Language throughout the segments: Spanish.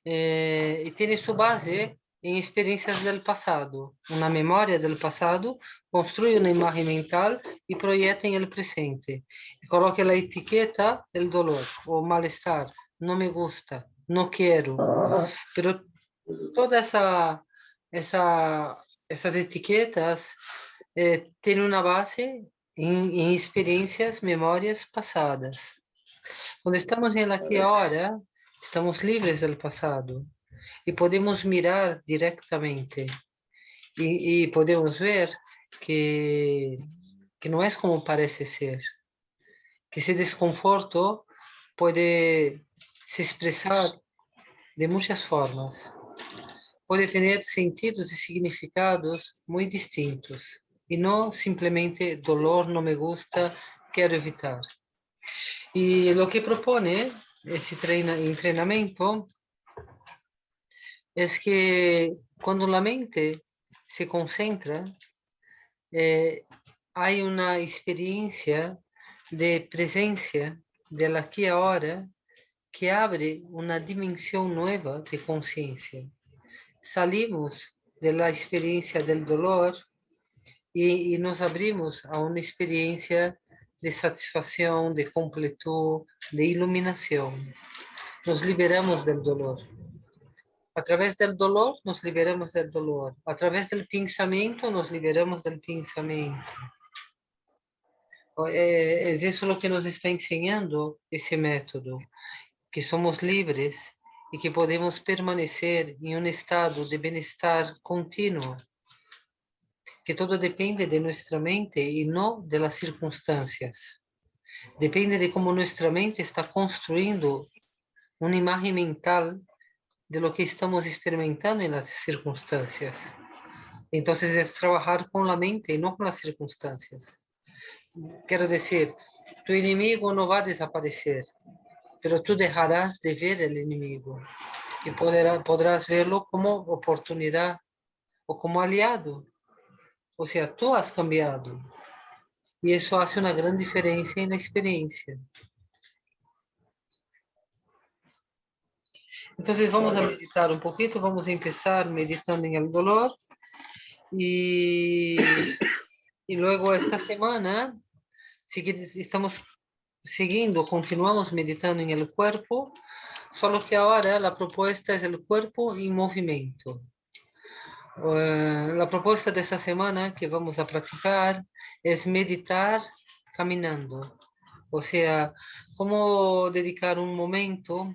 y tiene su base en experiencias del pasado. Una memoria del pasado construye una imagen mental y proyecta en el presente. Y coloque la etiqueta del dolor o malestar. No me gusta, no quiero. Pero todas esas etiquetas tienen una base en experiencias, memórias pasadas. Quando estamos em aqui e agora, estamos livres do passado e podemos mirar diretamente e podemos ver que não é como parece ser, que esse desconforto pode se expressar de muitas formas, pode ter sentidos e significados muito distintos e não simplesmente dolor, não me gusta, quero evitar. Y lo que propone ese entrenamiento es que cuando la mente se concentra, hay una experiencia de presencia del aquí y ahora que abre una dimensión nueva de conciencia. Salimos de la experiencia del dolor y nos abrimos a una experiencia de satisfação, de completude, de iluminação. Nos liberamos do dolor. Através do dolor, nos liberamos do dolor. Através do pensamento, nos liberamos do pensamento. É isso o que nos está ensinando esse método, que somos livres e que podemos permanecer em um estado de bem-estar contínuo, que todo depende de nossa mente e não das circunstâncias. Depende de como nuestra mente está construindo una imagen mental de lo que estamos experimentando en las circunstancias. Entonces es trabajar con la mente y no con las circunstancias. Quiero decir, tu enemigo no va a desaparecer, pero tú dejarás de ver el enemigo y podrás verlo como oportunidad o como aliado. O sea, tú has cambiado. Y eso hace una gran diferencia en la experiencia. Entonces vamos a meditar un poquito, vamos a empezar meditando en el dolor y luego esta semana estamos continuamos meditando en el cuerpo, solo que ahora la propuesta es el cuerpo en movimiento. La propuesta de esta semana que vamos a practicar es meditar caminando, o sea, cómo dedicar un momento.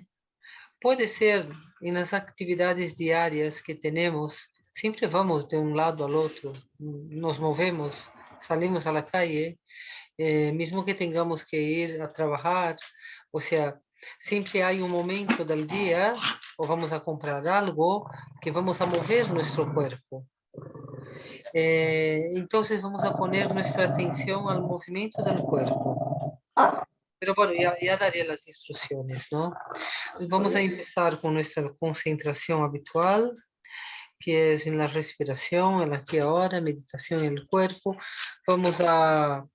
Puede ser en las actividades diarias que tenemos, siempre vamos de un lado al otro, nos movemos, salimos a la calle, mismo que tengamos que ir a trabajar, o sea, siempre hay un momento del día, o vamos a comprar algo, que vamos a mover nuestro cuerpo. Entonces vamos a poner nuestra atención al movimiento del cuerpo. Pero bueno, ya daré las instrucciones, ¿no? Vamos a empezar con nuestra concentración habitual, que es en la respiración, el aquí y ahora, meditación en el cuerpo. Vamos a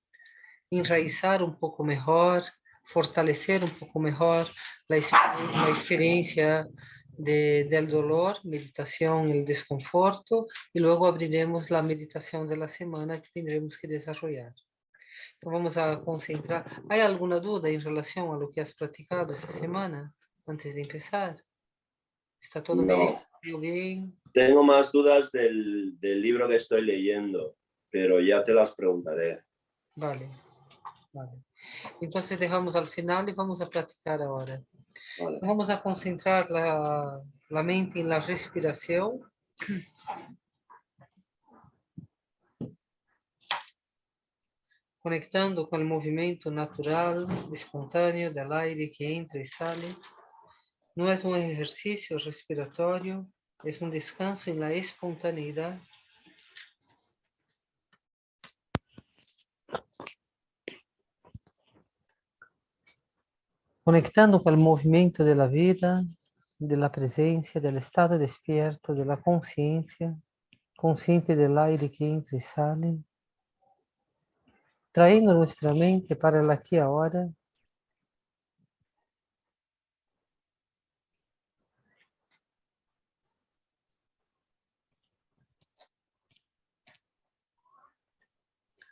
enraizar un poco mejor, fortalecer un poco mejor la experiencia del dolor, meditación, el desconforto, y luego abriremos la meditación de la semana que tendremos que desarrollar. Então vamos a concentrar. ¿Hay alguna duda en relación a lo que has practicado esta semana antes de empezar? ¿Está todo No. bien? Tengo más dudas del libro que estoy leyendo, pero ya te las preguntaré. Vale. Entonces dejamos al final y vamos a practicar ahora. Vale. Vamos a concentrar la mente en la respiración. Conectando con el movimiento natural, espontáneo del aire que entra y sale. No es un ejercicio respiratorio, es un descanso en la espontaneidad. Conectando con el movimiento de la vida, de la presencia, del estado despierto, de la conciencia, consciente del aire que entra y sale. Trayendo nuestra mente para el aquí y ahora.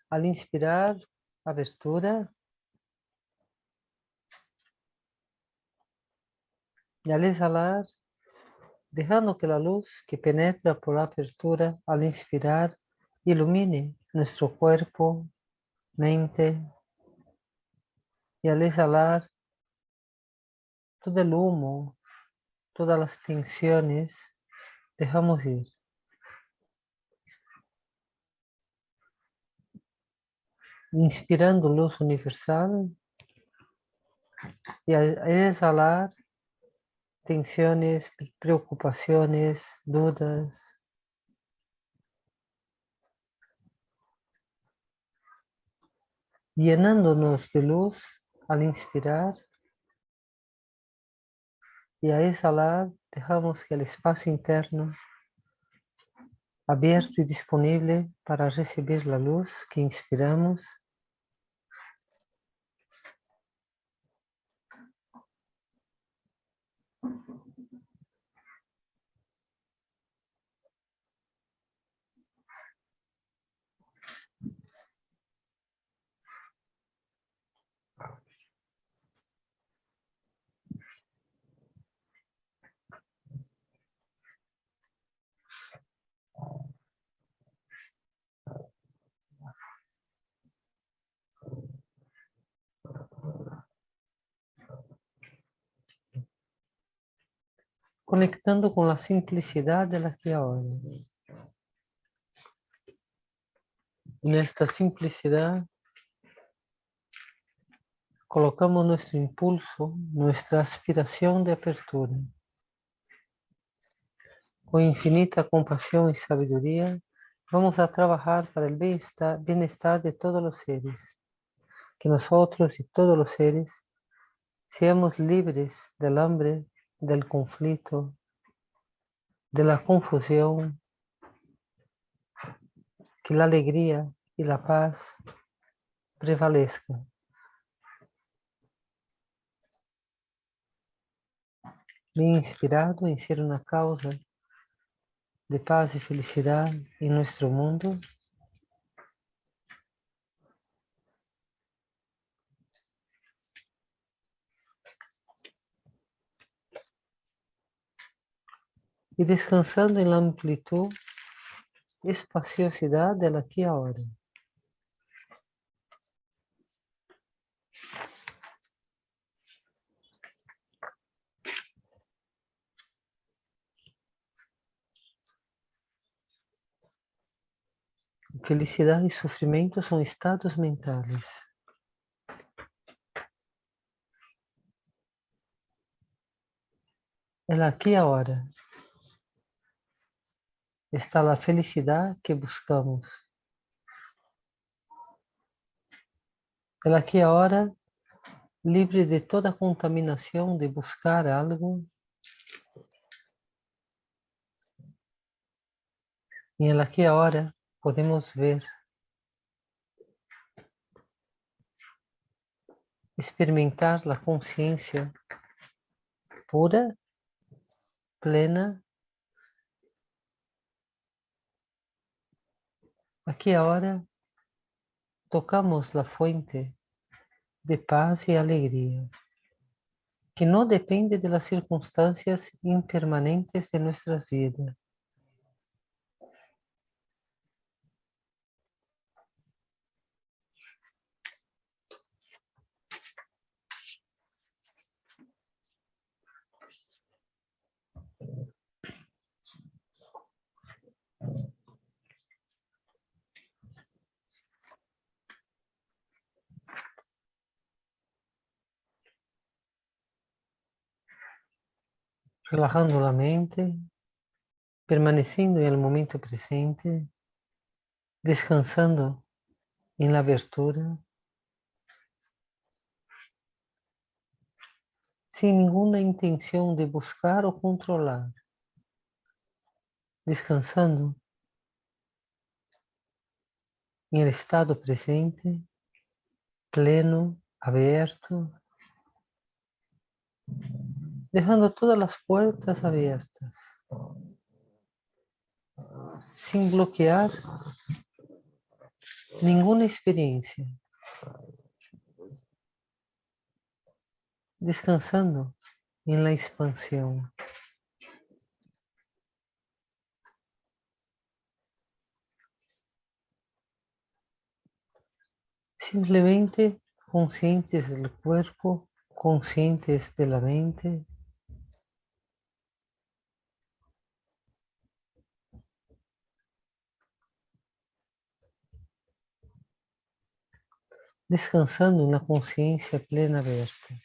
Al inspirar, abertura. Y al exhalar, dejando que la luz que penetra por la apertura al inspirar ilumine nuestro cuerpo, mente, y al exhalar todo el humo, todas las tensiones, dejamos ir. Inspirando luz universal y al exhalar tensiones, preocupaciones, dudas. Llenándonos de luz al inspirar y al exhalar dejamos que el espacio interno abierto y disponible para recibir la luz que inspiramos conectando con la simplicidad del aquí y ahora. En esta simplicidad colocamos nuestro impulso, nuestra aspiración de apertura. Con infinita compasión y sabiduría, vamos a trabajar para el bienestar de todos los seres. Que nosotros y todos los seres seamos libres del hambre, del conflicto, de la confusión, que la alegría y la paz prevalezcan. Me he inspirado en ser una causa de paz y felicidad en nuestro mundo. Y descansando en la amplitud, espaciosidad del aquí y ahora. Felicidad y sufrimiento son estados mentales. El aquí y ahora está la felicidad que buscamos. El aquí y ahora, libre de toda contaminación de buscar algo. Y en el aquí y ahora podemos ver, experimentar la conciencia pura, plena. Aquí y ahora tocamos la fuente de paz y alegría, que no depende de las circunstancias impermanentes de nuestras vidas. Relajando la mente, permaneciendo en el momento presente, descansando en la abertura, sin ninguna intención de buscar o controlar, descansando en el estado presente, pleno, abierto, dejando todas las puertas abiertas, sin bloquear ninguna experiencia, descansando en la expansión. Simplemente conscientes del cuerpo, conscientes de la mente, descansando en la conciencia plena abierta.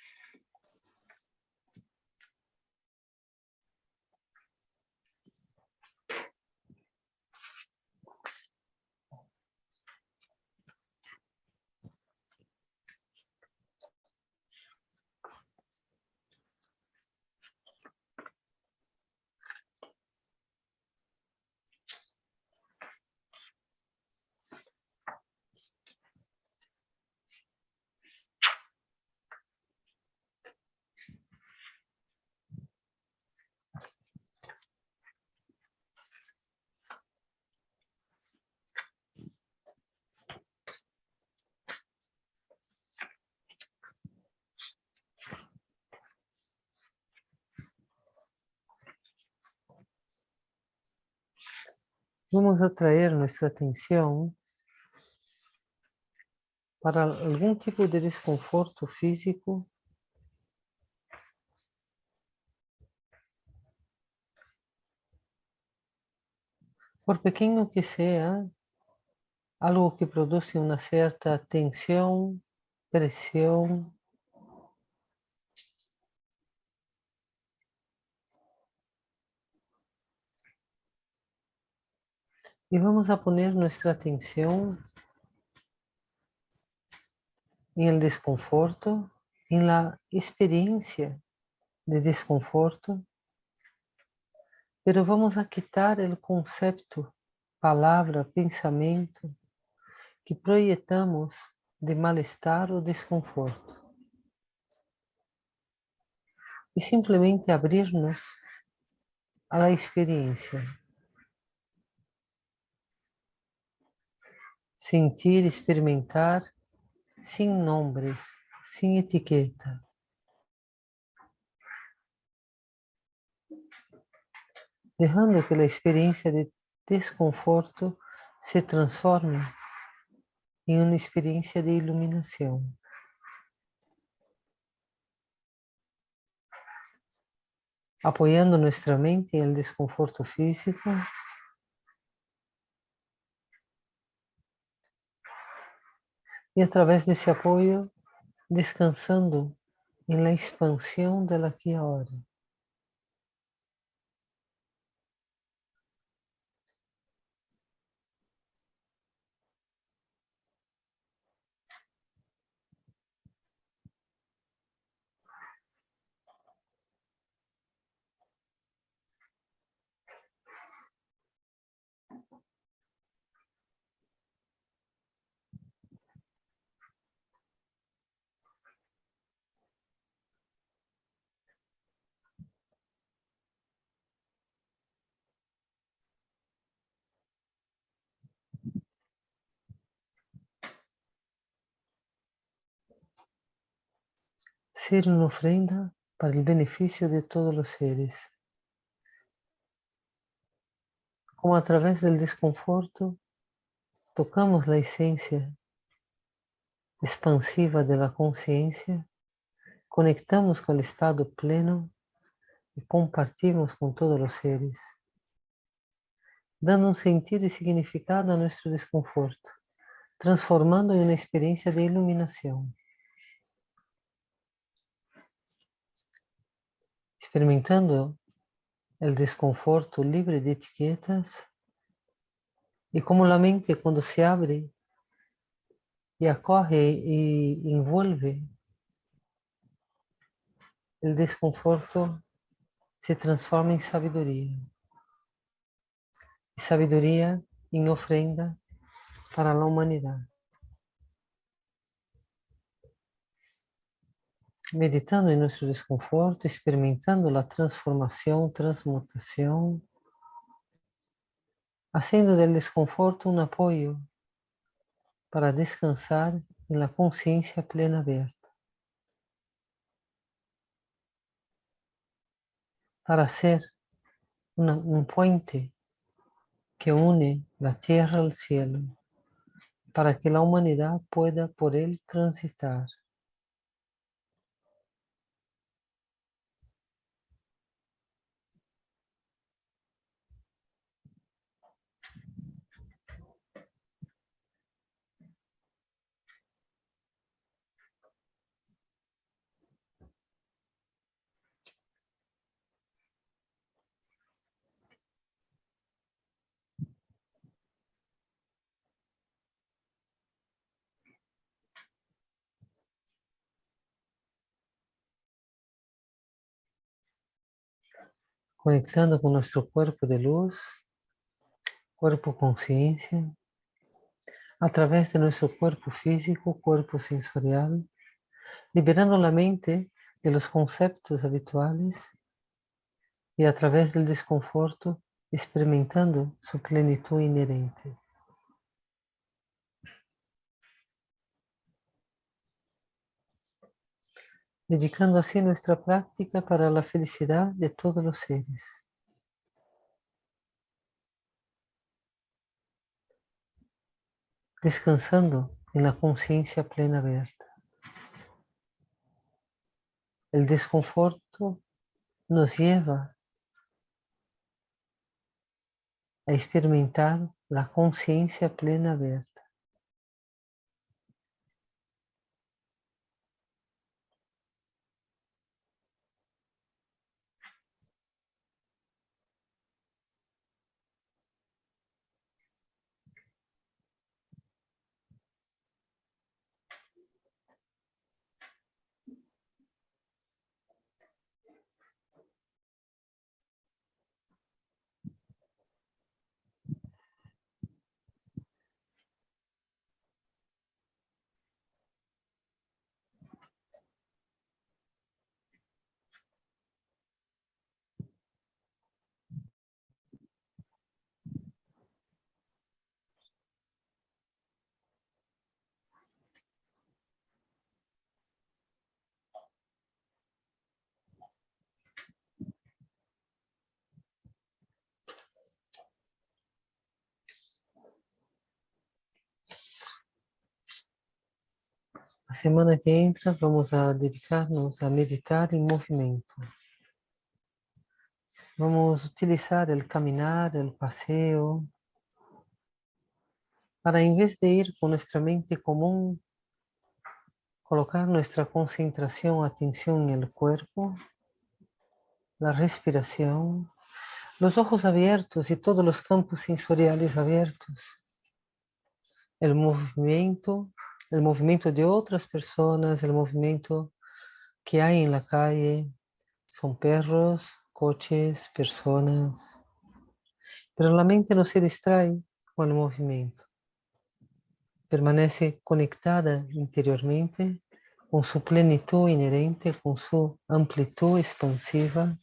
Vamos a traer nuestra atención para algún tipo de desconforto físico, por pequeño que sea, algo que produce una cierta tensión, presión. Y vamos a poner nuestra atención en el desconforto, en la experiencia de desconforto, pero vamos a quitar el concepto, palabra, pensamento que proyectamos de malestar o desconforto. Y simplemente abrirnos a la experiencia. Sentir, experimentar, sin nombres, sin etiqueta. Dejando que la experiencia de desconforto se transforme en una experiencia de iluminación. Apoyando nuestra mente en el desconforto físico, y a través de ese apoyo, descansando en la expansión del aquí y ahora. Ser una ofrenda para el beneficio de todos los seres. Como a través del desconforto tocamos la esencia expansiva de la conciencia, conectamos con el estado pleno y compartimos con todos los seres, dando un sentido y significado a nuestro desconforto, transformando en una experiencia de iluminación. Experimentando el desconforto libre de etiquetas y como la mente cuando se abre y acoge y envuelve el desconforto, se transforma en sabiduría. Y sabiduría en ofrenda para la humanidad. Meditando en nuestro desconforto, experimentando la transformación, transmutación, haciendo del desconforto un apoyo para descansar en la conciencia plena abierta, para ser un puente que une la tierra al cielo, para que la humanidad pueda por él transitar. Conectando con nuestro cuerpo de luz, cuerpo conciencia, a través de nuestro cuerpo físico, cuerpo sensorial, liberando la mente de los conceptos habituales y a través del desconforto, experimentando su plenitud inherente. Dedicando así nuestra práctica para la felicidad de todos los seres. Descansando en la conciencia plena abierta. El desconforto nos lleva a experimentar la conciencia plena abierta. La semana que entra vamos a dedicarnos a meditar en movimiento. Vamos a utilizar el caminar, el paseo, para en vez de ir con nuestra mente común, colocar nuestra concentración, atención en el cuerpo, la respiración, los ojos abiertos y todos los campos sensoriales abiertos. El movimiento de otras personas, el movimiento que hay en la calle, son perros, coches, personas. Pero la mente no se distrae con el movimiento. Permanece conectada interiormente con su plenitud inherente, con su amplitud expansiva.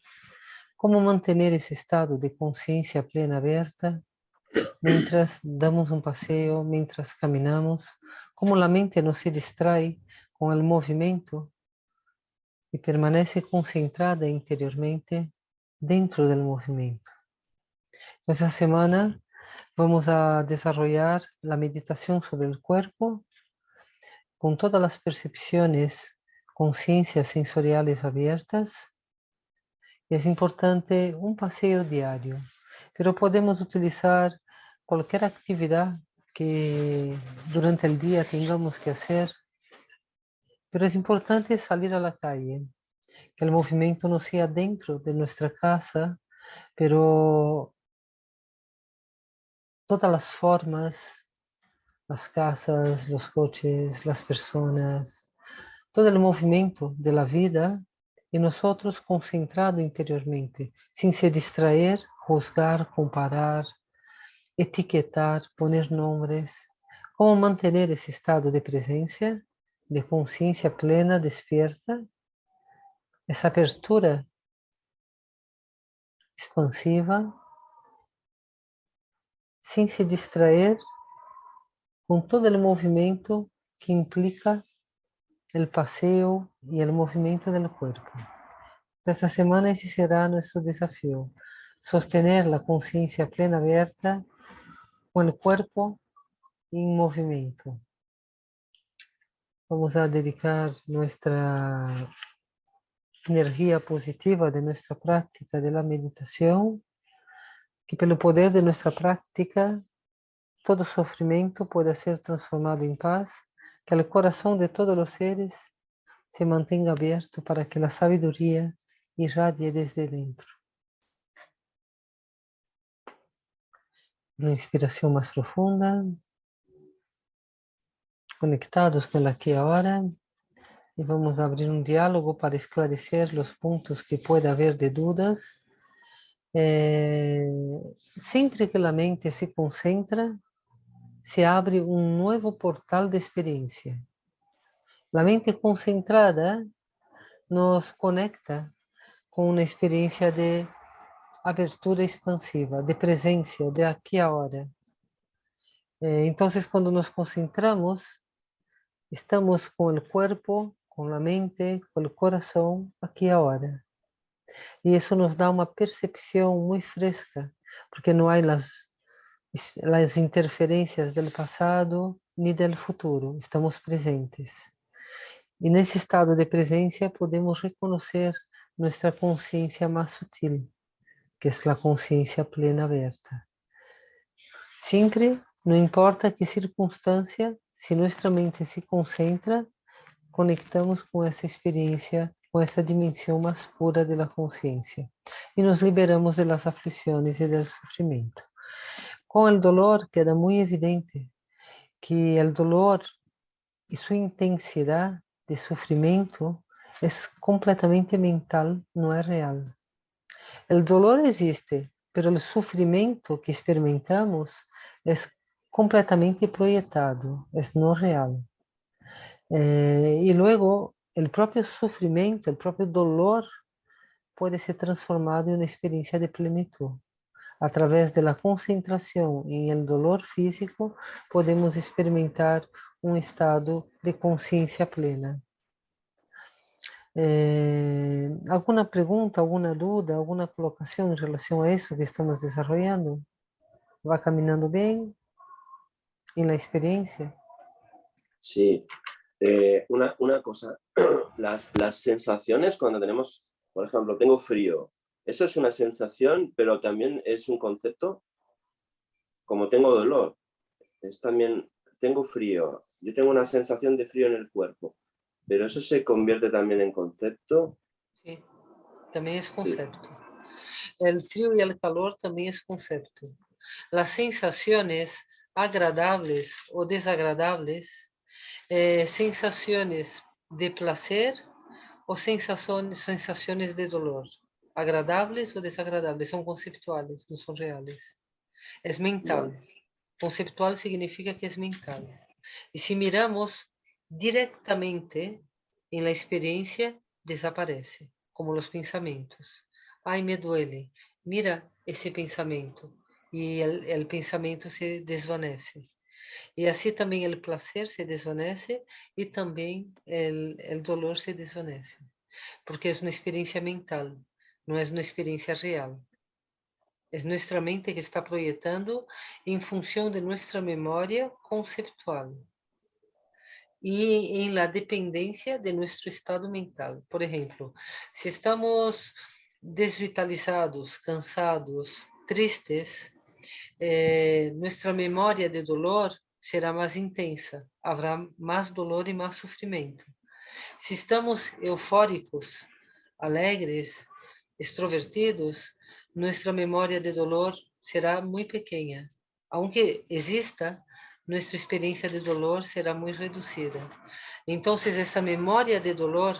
Cómo mantener ese estado de conciencia plena abierta mientras damos un paseo, mientras caminamos, cómo la mente no se distrae con el movimiento y permanece concentrada interiormente dentro del movimiento. Esta semana vamos a desarrollar la meditación sobre el cuerpo con todas las percepciones, conciencias sensoriales abiertas. Y es importante un paseo diario, pero podemos utilizar cualquier actividad que durante el día tengamos que hacer, pero es importante salir a la calle, que el movimiento no sea dentro de nuestra casa, pero todas las formas, las casas, los coches, las personas, todo el movimiento de la vida y nosotros concentrado interiormente, sin se distraer, juzgar, comparar, etiquetar, poner nombres, cómo mantener ese estado de presencia, de conciencia plena, despierta, esa apertura expansiva, sin se distraer con todo el movimiento que implica el paseo y el movimiento del cuerpo. Esta semana ese será nuestro desafío, sostener la conciencia plena abierta con el cuerpo en movimiento. Vamos a dedicar nuestra energía positiva de nuestra práctica de la meditación, que pelo poder de nuestra práctica, todo sufrimiento pueda ser transformado en paz, que el corazón de todos los seres se mantenga abierto para que la sabiduría irradie desde dentro. Una inspiración más profunda, conectados con el aquí y ahora, y vamos a abrir un diálogo para esclarecer los puntos que pueda haber de dudas. Siempre que la mente se concentra, se abre un nuevo portal de experiencia. La mente concentrada nos conecta con una experiencia de abertura expansiva, de presencia, de aquí ahora. Entonces, cuando nos concentramos, estamos con el cuerpo, con la mente, con el corazón, aquí ahora. Y eso nos da una percepción muy fresca, porque no hay las interferencias del pasado ni del futuro, estamos presentes. Y en ese estado de presencia podemos reconocer nuestra conciencia más sutil, que es la conciencia plena abierta. Siempre, no importa qué circunstancia, si nuestra mente se concentra, conectamos con esa experiencia, con esa dimensión más pura de la conciencia y nos liberamos de las aflicciones y del sufrimiento. Con el dolor queda muy evidente que el dolor y su intensidad de sufrimiento es completamente mental, no es real. El dolor existe, pero el sufrimiento que experimentamos es completamente proyectado, es no real. Y luego el propio sufrimiento, el propio dolor puede ser transformado en una experiencia de plenitud. A través de la concentración en el dolor físico, podemos experimentar un estado de conciencia plena. ¿Alguna pregunta, alguna duda, alguna colocación en relación a eso que estamos desarrollando? ¿Va caminando bien en la experiencia? Sí, una cosa, las sensaciones cuando tenemos, por ejemplo, tengo frío, eso es una sensación, pero también es un concepto, como tengo dolor, es también, tengo frío, yo tengo una sensación de frío en el cuerpo, pero eso se convierte también en concepto. Sí, también es Sí, concepto. El frío y el calor también es concepto. Las sensaciones agradables o desagradables, sensaciones de placer o sensaciones de dolor, agradables o desagradables, son conceptuales, no son reales. Es mental. vale. Conceptual significa que es mental. Y si miramos directamente en la experiencia, desaparece, como los pensamientos. Ay, me duele. Mira ese pensamiento. Y el pensamiento se desvanece. Y así también el placer se desvanece y también el dolor se desvanece. Porque es una experiencia mental, no es una experiencia real. Es nuestra mente que está proyectando en función de nuestra memoria conceptual y en la dependencia de nuestro estado mental. Por ejemplo, si estamos desvitalizados, cansados, tristes, nuestra memoria de dolor será más intensa, habrá más dolor y más sufrimiento. Si estamos eufóricos, alegres, extrovertidos, nuestra memoria de dolor será muy pequeña. Aunque exista, nuestra experiencia de dolor será muy reducida. Entonces, esa memoria de dolor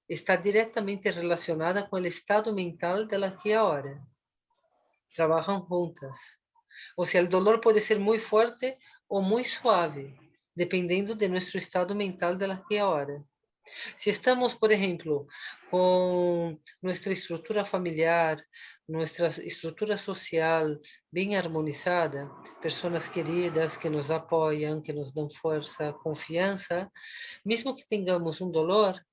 está directamente relacionada con el estado mental del aquí y ahora. Trabajan juntas. O sea, el dolor puede ser muy fuerte o muy suave, dependiendo de nuestro estado mental del aquí y ahora. Si estamos, por ejemplo, con nuestra estructura familiar, nuestra estructura social bien armonizada, personas queridas que nos apoyan, que nos dan fuerza, confianza, mesmo que tengamos um dolor,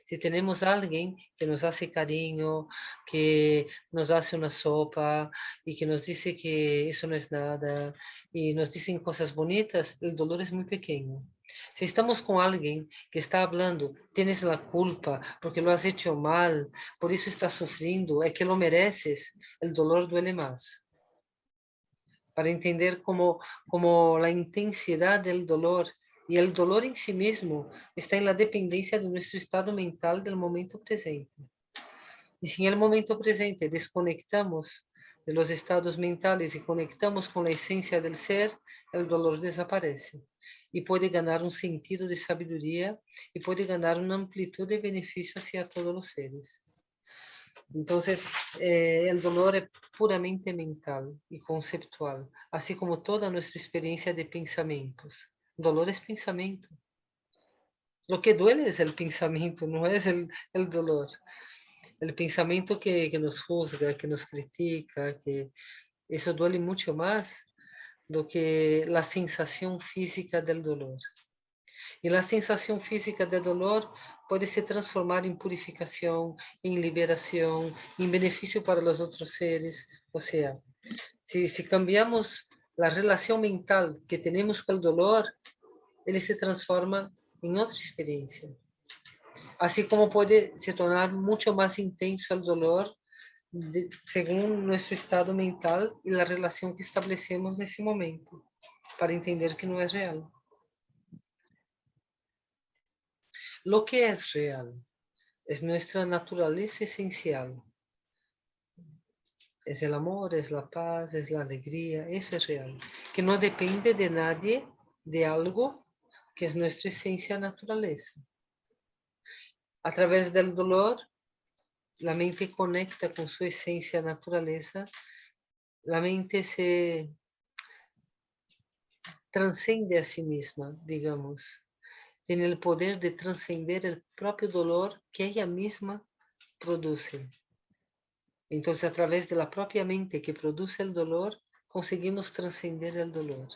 se temos alguém que nos hace cariño, que nos hace uma sopa e que nos diz que isso não é nada e nos dizem coisas bonitas, o dolor é muito pequeno. Se estamos com alguém que está falando, tienes la culpa porque lo has hecho mal, por isso estás sufrindo, é que lo mereces, o dolor duele mais. Para entender como a intensidade do dolor e o dolor em si mesmo está na dependência de nosso estado mental do momento presente. E se no momento presente desconectamos de los estados mentales e conectamos com a essência del ser, o dolor desaparece. E pode ganhar um sentido de sabedoria e pode ganhar uma amplitude de benefício hacia todos os seres. Entonces, el dolor es puramente mental y conceptual, así como toda nuestra experiencia de pensamientos. Dolor es pensamiento. Lo que duele es el pensamiento, no es el dolor. El pensamiento que nos juzga, que nos critica, que eso duele mucho más do que la sensación física del dolor. E a sensação física de dolor pode se transformar em purificação, em liberação, em benefício para os outros seres. Ou seja, se cambiamos a relação mental que temos com o dolor, ele se transforma em outra experiência. Assim como pode se tornar muito mais intenso o dolor segundo nosso estado mental e a relação que estabelecemos nesse momento, para entender que não é real. Lo que es real es nuestra naturaleza esencial. Es el amor, es la paz, es la alegría, eso es real. Que no depende de nadie, de algo que es nuestra esencia naturaleza. A través del dolor, la mente conecta con su esencia naturaleza, la mente se transcende a sí misma, digamos. Tiene el poder de trascender el propio dolor que ella misma produce. Entonces, a través de la propia mente que produce el dolor, conseguimos trascender el dolor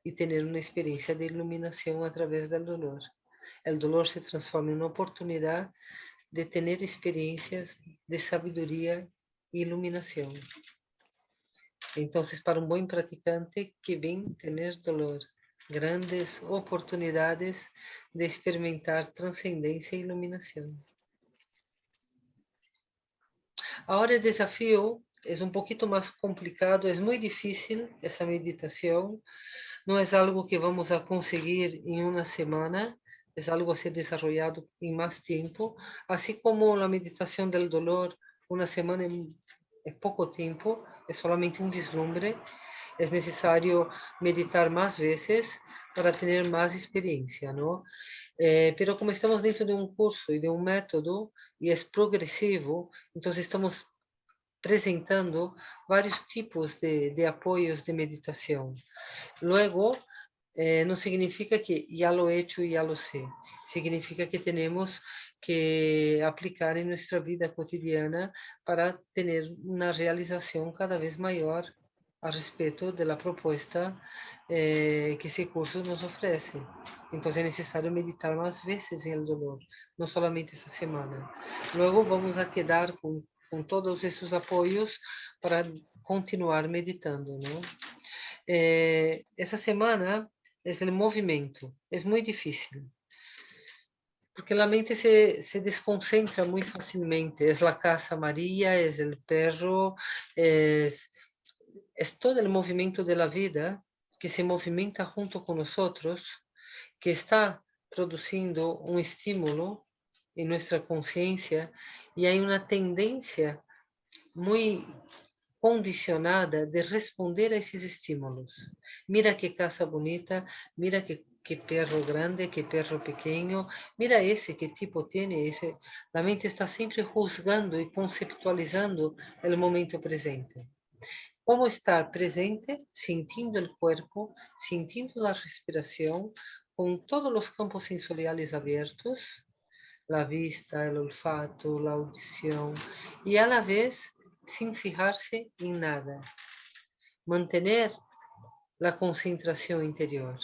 y tener una experiencia de iluminación a través del dolor. El dolor se transforma en una oportunidad de tener experiencias de sabiduría e iluminación. Entonces, para un buen practicante, que bien tener dolor, grandes oportunidades de experimentar trascendencia e iluminación. Ahora el desafío es un poquito más complicado, es muy difícil esa meditación, no es algo que vamos a conseguir en una semana, es algo a ser desarrollado en más tiempo, así como la meditación del dolor, una semana es poco tiempo, es solamente un vislumbre, es necesario meditar más veces para tener más experiencia, ¿no? Pero como estamos dentro de un curso y de un método y es progresivo, entonces estamos presentando vários tipos de apoios de meditação. Luego, não significa que já lo he hecho e já lo sé. Significa que temos que aplicar em nossa vida cotidiana para ter uma realização cada vez maior a respeito da proposta que esse curso nos oferece. Então, é necessário meditar mais vezes em el dolor, não somente essa semana. Luego, vamos a quedar com todos esses apoios para continuar meditando, não? Essa semana é o movimento, é muito difícil, porque a mente se desconcentra muito facilmente, é a casa Maria, é o perro, é todo o movimento da vida que se movimenta junto com nós, que está produzindo um estímulo em nossa consciência e há uma tendência muito condicionada de responder a esses estímulos. Mira que casa bonita, mira que perro grande, que perro pequeno, mira esse, que tipo tem esse. A mente está sempre juzgando e conceptualizando o momento presente. Como estar presente, sentindo o corpo, sentindo a respiração, com todos os campos sensoriais abertos, la vista, el olfato, la audición, y a la vez sin fijarse en nada. Mantener la concentración interior.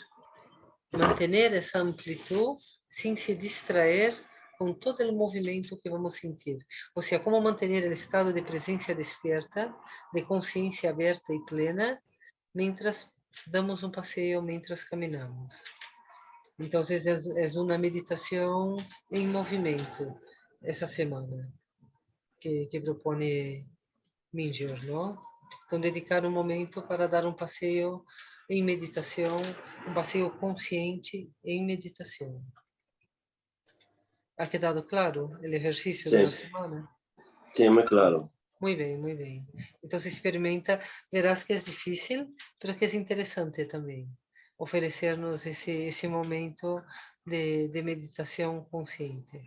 Mantener essa amplitude sem se distrair com todo o movimento que vamos sentir. Ou seja, como manter o estado de presença despierta, de consciência aberta e plena, mientras damos um passeio, mientras caminhamos. Então, é uma meditação em movimento essa semana que propõe Minjur, não? Então, dedicar um momento para dar um passeio em meditação, um passeio consciente em meditação. ¿Ha quedado claro el ejercicio de la semana? Sí, muy claro. Muy bien, muy bien. Entonces experimenta, verás que es difícil, pero que es interesante también ofrecernos ese momento de meditación consciente.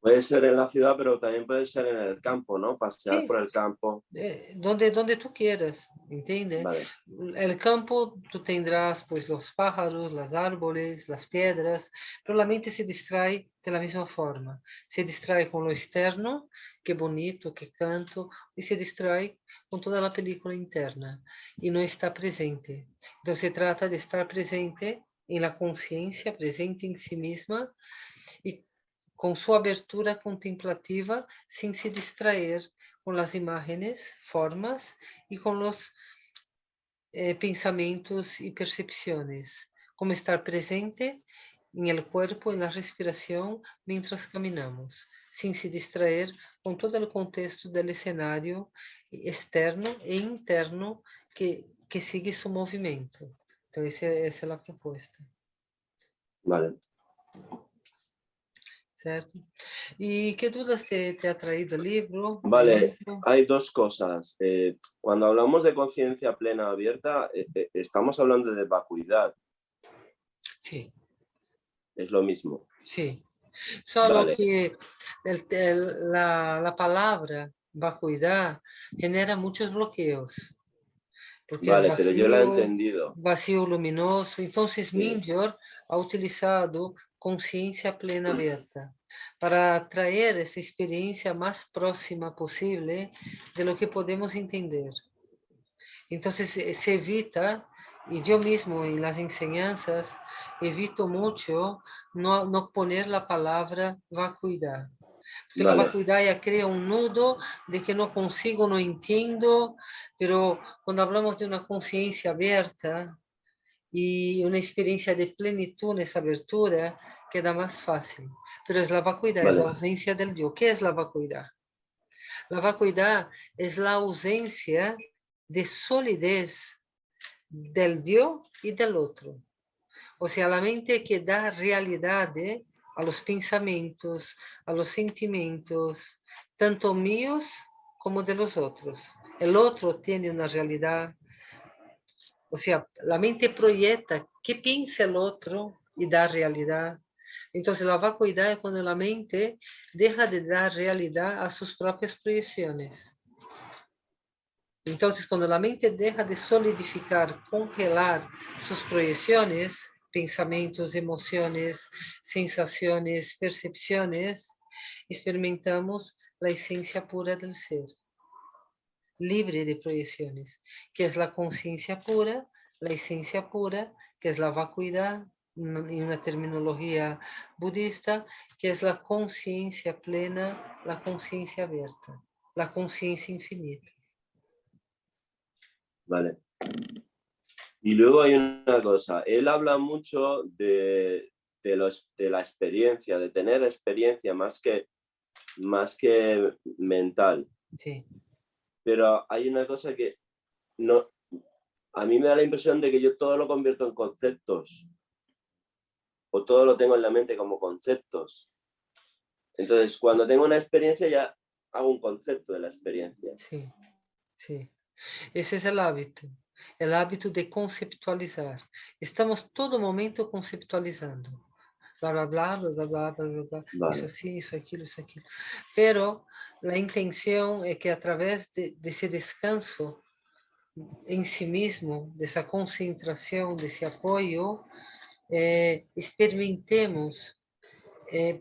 Puede ser en la ciudad, pero también puede ser en el campo, ¿no? Pasear Sí, por el campo. donde tú quieras, ¿entiendes? Vale. El campo tú tendrás pues los pájaros, los árboles, las piedras, pero la mente se distrae de la misma forma. Se distrae con lo externo, qué bonito, qué canto, y se distrae con toda la película interna y no está presente. Entonces se trata de estar presente en la conciencia, presente en sí misma y con su abertura contemplativa sin se distraer con las imágenes, formas y con los pensamientos y percepciones, como estar presente en el cuerpo, en la respiración, mientras caminamos, sin se distraer con todo el contexto del escenario externo e interno que sigue su movimiento. Entonces, esa es la propuesta. Vale. ¿Cierto? ¿Y qué dudas te ha traído el libro? Vale, hay dos cosas. Cuando hablamos de conciencia plena abierta, estamos hablando de vacuidad. Sí. Es lo mismo. Sí. Solo Vale. que la palabra vacuidad genera muchos bloqueos. Porque Vale, es pero yo la he entendido. vacío luminoso. Entonces, Sí. Minjor ha utilizado conciencia plena abierta para traer esa experiencia más próxima posible de lo que podemos entender. Entonces, se evita, y yo mismo en las enseñanzas evito mucho no poner la palabra vacuidad. Porque Vale. la vacuidad ya crea un nudo de que no consigo, no entiendo, pero cuando hablamos de una conciencia abierta y una experiencia de plenitud en esa abertura, queda más fácil. Pero es la vacuidad, Vale. es la ausencia del yo. ¿Qué es la vacuidad? La vacuidad es la ausencia de solidez del yo y del otro. O sea, la mente que da realidad a los pensamientos, a los sentimientos, tanto míos como de los otros. El otro tiene una realidad, o sea, la mente proyecta qué piensa el otro y da realidad. Entonces, la vacuidad es cuando la mente deja de dar realidad a sus propias proyecciones. Entonces, cuando la mente deja de solidificar, congelar sus proyecciones, pensamientos, emociones, sensaciones, percepciones, experimentamos la esencia pura del ser, libre de proyecciones, que es la conciencia pura, la esencia pura, que es la vacuidad, en una terminología budista, que es la conciencia plena, la conciencia abierta, la conciencia infinita. Vale. Y luego hay una cosa, él habla mucho de la experiencia, de tener experiencia más que mental. Sí. Pero hay una cosa que no, a mí me da la impresión de que yo todo lo convierto en conceptos, o todo lo tengo en la mente como conceptos. Entonces, cuando tengo una experiencia ya hago un concepto de la experiencia. Sí, sí. Ese es el hábito de conceptualizar. Estamos todo momento conceptualizando. Bla, bla, bla, bla, bla, bla, bla, bla. Vale. Eso sí, eso aquilo, eso aquilo. Pero la intención es que a través de ese descanso en sí mismo, de esa concentración, de ese apoyo, experimentemos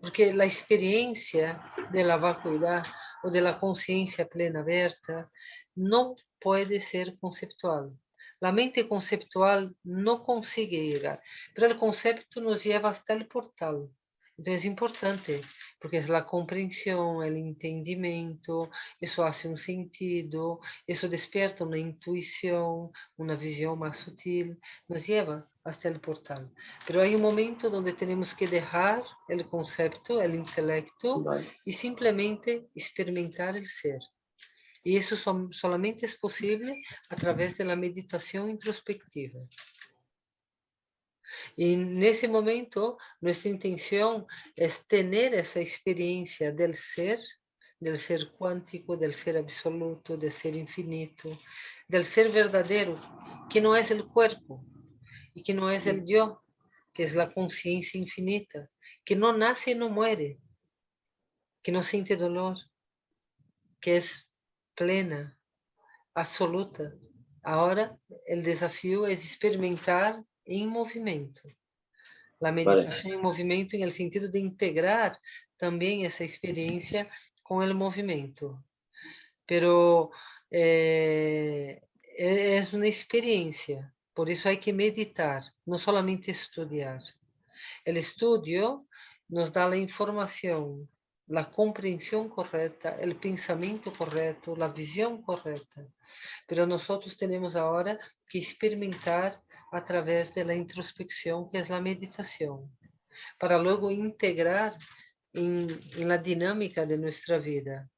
porque a experiência da vacuidade ou da consciência plena aberta não pode ser conceptual. A mente conceptual não consegue chegar, mas o conceito nos leva até o portal. Então é importante, porque é a compreensão, o entendimento, isso faz um sentido, isso desperta uma intuição, uma visão mais sutil, nos leva até o portal. Pero hay un momento donde tenemos que dejar el concepto, el intelecto, Vale. y simplemente experimentar el ser. Y eso solamente es posible a través de la meditación introspectiva. Y en ese momento, nuestra intención es tener esa experiencia del ser cuántico, del ser absoluto, del ser infinito, del ser verdadero, que no es el cuerpo y que no es el yo, que es la conciencia infinita, que no nace y no muere, que no siente dolor, que es plena, absoluta. Ahora el desafío es experimentar en movimiento. La meditación en movimiento en el sentido de integrar también esa experiencia con el movimiento. Pero es una experiencia, por eso hay que meditar, no solamente estudiar. El estudio nos da la información, la comprensión correcta, el pensamiento correcto, la visión correcta. Pero nosotros tenemos ahora que experimentar a través de la introspección, que es la meditación, para luego integrar en la dinámica de nuestra vida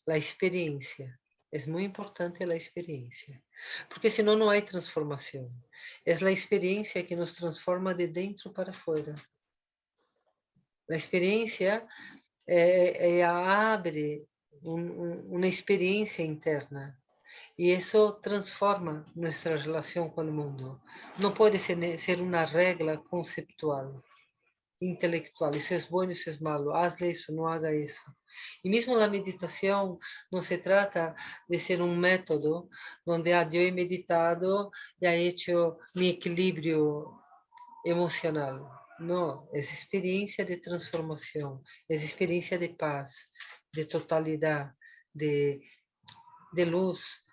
la experiencia. Es muy importante la experiencia, porque si no, no hay transformación. Es la experiencia que nos transforma de dentro para afuera. La experiencia abre una experiencia interna y eso transforma nuestra relación con el mundo. No puede ser una regla conceptual, intelectual. Eso es bueno, eso es malo. Hazle eso, no haga eso. Y mismo la meditación no se trata de ser un método donde yo he meditado y he hecho mi equilibrio emocional. No, es experiencia de transformación, es experiencia de paz, de totalidad, de luz,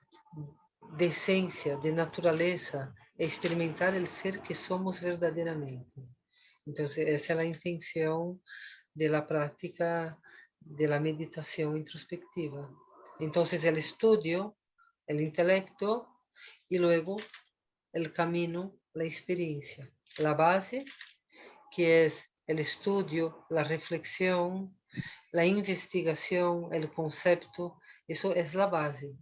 de esencia, de naturaleza, experimentar el ser que somos verdaderamente. Entonces, esa es la intención de la práctica de la meditación introspectiva. Entonces, el estudio, el intelecto y luego el camino, la experiencia. La base, que es el estudio, la reflexión, la investigación, el concepto, eso es la base.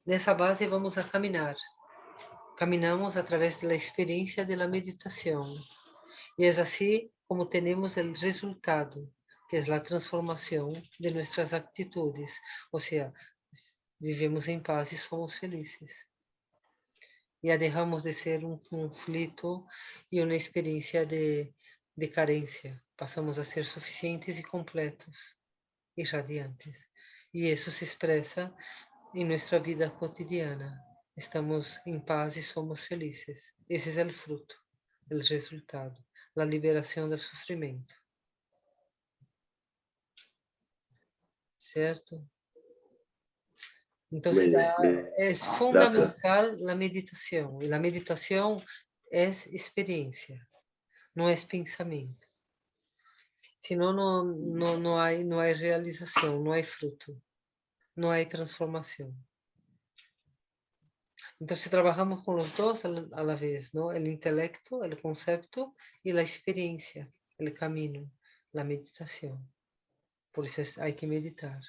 Nessa base vamos a caminar. Caminamos a través de la experiencia de la meditación. Y es así como tenemos el resultado, que es la transformación de nuestras actitudes. O sea, vivimos en paz y somos felices. Ya dejamos de ser un conflicto y una experiencia de carencia. Pasamos a ser suficientes y completos y radiantes. Y eso se expresa en nuestra vida cotidiana. Estamos en paz y somos felices. Ese es el fruto, el resultado, la liberación del sufrimiento. ¿Cierto? Entonces, es fundamental la meditación. Y la meditación es experiencia, no es pensamiento. Si no, no hay realización, no hay fruto, no hay transformación. Entonces trabajamos con los dos a la vez, ¿no? El intelecto, el concepto y la experiencia, el camino, la meditación. Por eso hay que meditar.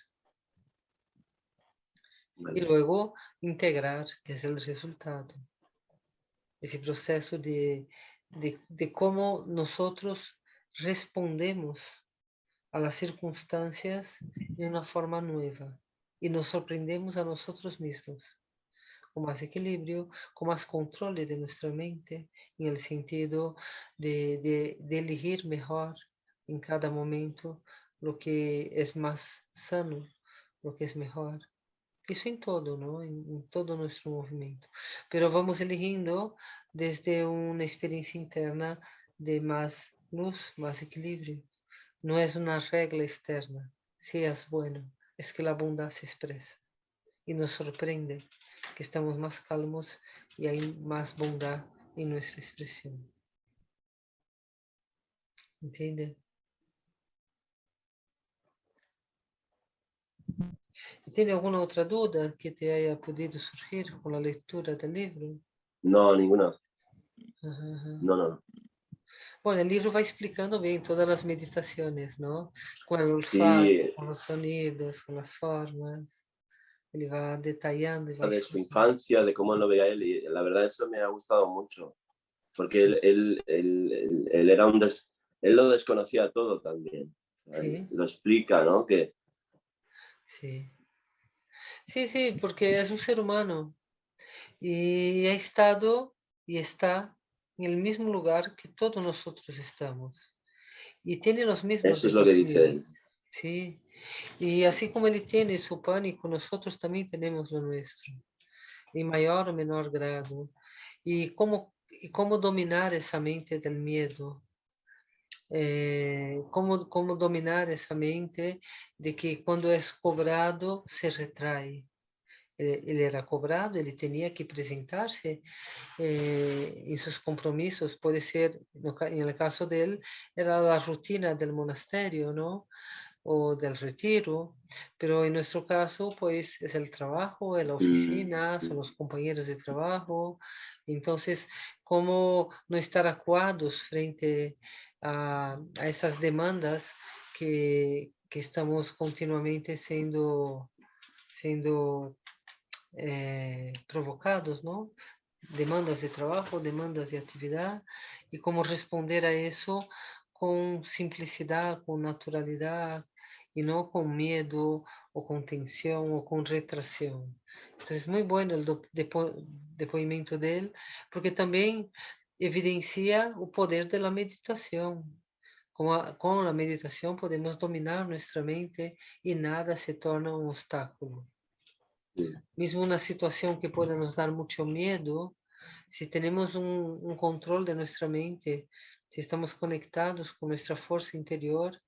Vale. Y luego integrar, que es el resultado. Ese proceso de cómo nosotros respondemos a las circunstancias de una forma nueva y nos sorprendemos a nosotros mismos, con más equilibrio, con más control de nuestra mente, en el sentido de elegir mejor en cada momento lo que es más sano, lo que es mejor. Eso en todo, ¿no? En todo nuestro movimiento. Pero vamos eligiendo desde una experiencia interna de más luz, más equilibrio, no es una regla externa. Seas bueno, es que la bondad se expresa. Y nos sorprende que estamos más calmos y hay más bondad en nuestra expresión. ¿Entiende? ¿Tiene alguna otra duda que te haya podido surgir con la lectura del libro? No, ninguna. Ajá, ajá. No. Bueno, el libro va explicando bien todas las meditaciones, ¿no? Con el olfato, Sí, con los sonidos, con las formas. Él va detallando y va de su explicando. infancia, de cómo lo veía él, y la verdad eso me ha gustado mucho, porque él era él lo desconocía todo también. Él Sí, lo explica, ¿no? Que sí. Sí, sí, porque es un ser humano y ha estado y está en el mismo lugar que todos nosotros estamos. Y tiene los mismos eso es lo que dice él. desafíos, ¿sí? Y así como él tiene su pánico, nosotros también tenemos lo nuestro, en mayor o menor grado. Y cómo dominar esa mente del miedo, cómo dominar esa mente de que cuando es cobrado se retrae. Ele era cobrado, ele tinha que apresentar-se em seus compromissos. Pode ser, no caso dele, era a rotina do monastério, não? O del retiro, pero en nuestro caso, pues es el trabajo, es la oficina, son los compañeros de trabajo. Entonces, ¿cómo no estar acuados frente a esas demandas que estamos continuamente siendo provocados, ¿no? Demandas de trabajo, demandas de actividad, y cómo responder a eso con simplicidad, con naturalidad, y no con miedo o con tensión o con retracción. Entonces, muy bueno el depoimento de él, porque también evidencia o poder de la meditación. Con la meditación podemos dominar nuestra mente y nada se torna un obstáculo. Mesmo una situación que pueda nos dar mucho miedo, si tenemos un control de nuestra mente, si estamos conectados con nuestra fuerza interior,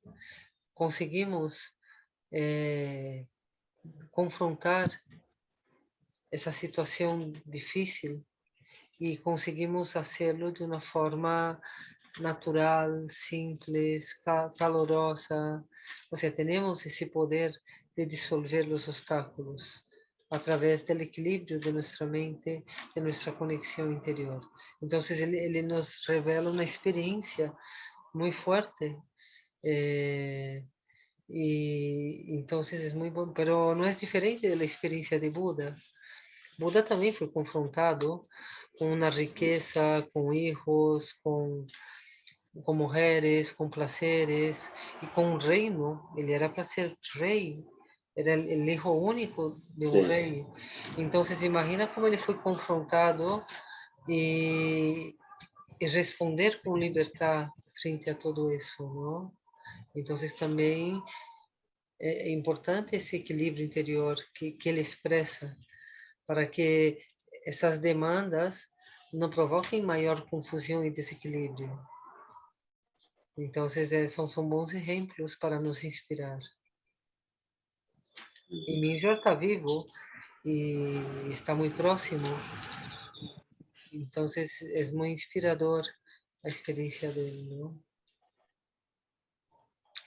conseguimos confrontar esa situación difícil y conseguimos hacerlo de una forma natural, simples, calorosa. O sea, tenemos ese poder de disolver los obstáculos a través del equilibrio de nuestra mente, de nuestra conexión interior. Entonces, ele nos revela una experiencia muy fuerte. Y entonces es muy bueno, pero no es diferente de la experiencia de Buda. Buda também foi confrontado com uma riqueza, com hijos, com mulheres, com placeres e com um reino. Ele era para ser rei, era o hijo único de um Sí. rei. Então, você imagina como ele foi confrontado e responder com liberdade frente a tudo isso, não? Então, também é importante esse equilíbrio interior que ele expressa para que essas demandas não provoquem maior confusão e desequilíbrio. Então, são bons exemplos para nos inspirar. E Minjor está vivo e está muito próximo. Então, é muito inspirador a experiência dele, não?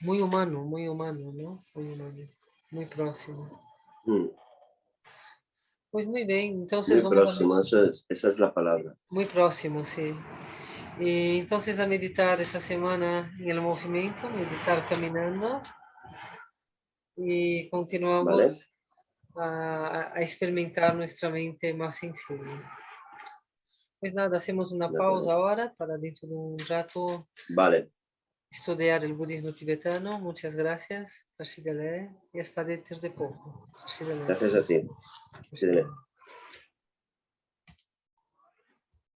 Muito humano, não? Muito humano, muito próximo. Pois muito bem, então Muy vamos a próximo, esa es la palabra. muito próximo, sim. E então, a meditar essa semana em movimento, meditar caminhando, e continuamos ¿Vale? a experimentar nossa mente mais sensível. Pois nada, hacemos uma De pausa acuerdo. agora para dentro de um rato Vale, estudar o budismo tibetano. Muchas gracias, Tarshidale, e hasta dentro de pouco. Tarshidale. gracias a ti. Sí,